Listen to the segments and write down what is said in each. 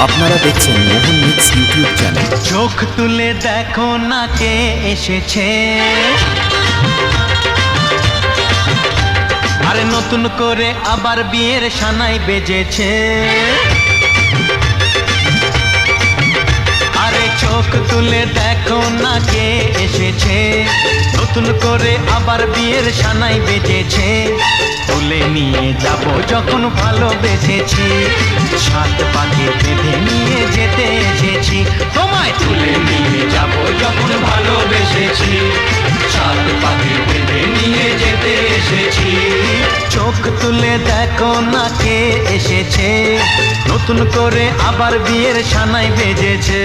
আপনারা দেখছেন মোহন mix YouTube channel. চোখ তুলে দেখো না কে এসেছে, আরে নতুন করে আবার বিয়ের সানাই বেজেছে। আরে চোখ তুলে দেখো না কে এসেছে, নতুন করে আবার বিয়ের সানাই বেজেছে। তুলে নিয়ে যাব যখন ভালোবেসেছি, সাত পাকে বেঁধে নিয়ে যেতে এসেছি। তোমায় তুলে নিয়ে যাব যখন ভালোবেসেছি, সাত পাকে বেঁধে নিয়ে যেতে এসেছি। চোখ তুলে দেখো না কে এসেছে, নতুন করে আবার বিয়ের সানাই বেজেছে।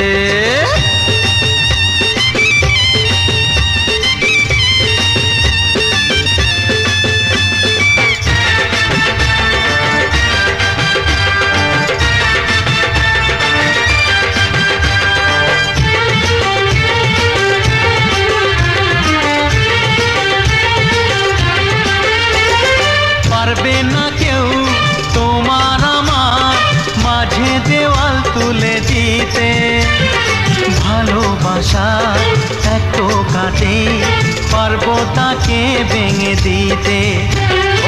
পারবে না কেউ তোমার আমার মাঝে দেওয়াল তুলে দিতে, ভালোবাসা এত কাটে পারবো তাকে ভেঙে দিতে।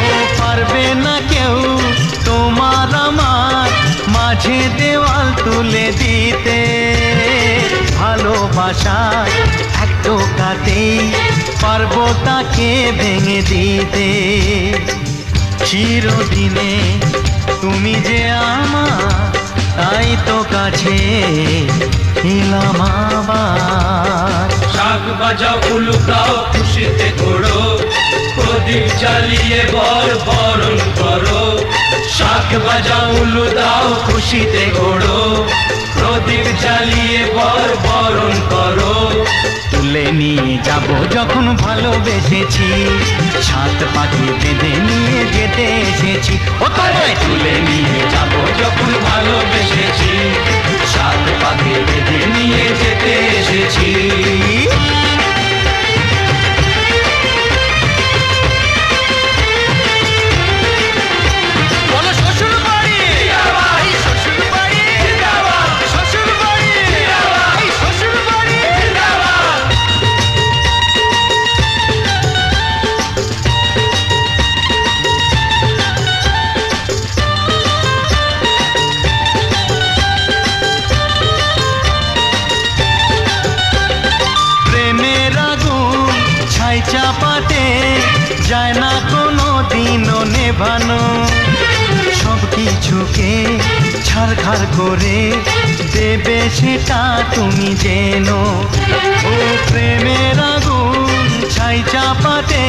ও পারবে না কেউ তোমার আমার মাঝে দেওয়াল তুলে দিতে, ভালোবাসা এত কাটে পারবো তাকে ভেঙে দিতে। চিরদিনে তুমি যে আমার, তাই তো কাছে এলাম আবার। শাক বাজাও উলুকাও খুশিতে ঘোড়ো, প্রদীপ জ্বালিয়ে বরণ করো। শাক বাজাও উলু দাও খুশিতে ঘোড়ো, প্রদীপ জ্বালিয়ে বরণ করো। তুলে নিয়ে যাব যখন ভালোবেসেছি, সাত পাখি বেঁধে নিয়ে যেতে এসেছি। ও তোমায় তুলে নিয়ে যাব যখন ভালোবেসেছি, সাত পাকে বেঁধে নিয়ে যেতে এসেছি। চাপাতে যায় না কোনো দিনও নেভানো, সব কিছুকে ছাড়খাড় করে দেবে সেটা তুমি জেনো। ও প্রেমের আগুন ছাই চাপাতে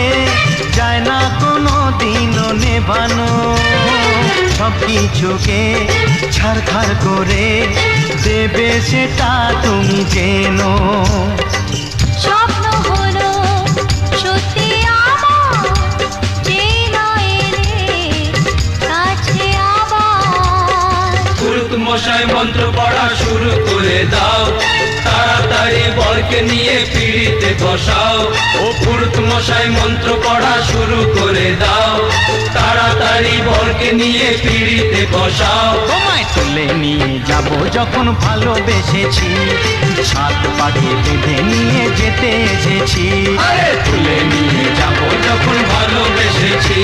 যায় না কোনো দিনও নেভানো, সব কিছুকে ছাড়খাড় করে দেবে সেটা তুমি জেনো। মশাই মন্ত্র পড়া শুরু করে দাও, তাড়াতাড়ি বরকে নিয়ে পিড়িতে বসাও। ও পুরুত মশাই মন্ত্র পড়া শুরু করে দাও, তাড়াতাড়ি বরকে নিয়ে পিড়িতে বসাও। তোমায় তুলে নিয়ে যাব যখন ভালোবেসেছি, সাত পাখি বেঁধে নিয়ে যেতে এসেছি। আরে তুলে নিয়ে যাব যখন ভালোবেসেছি,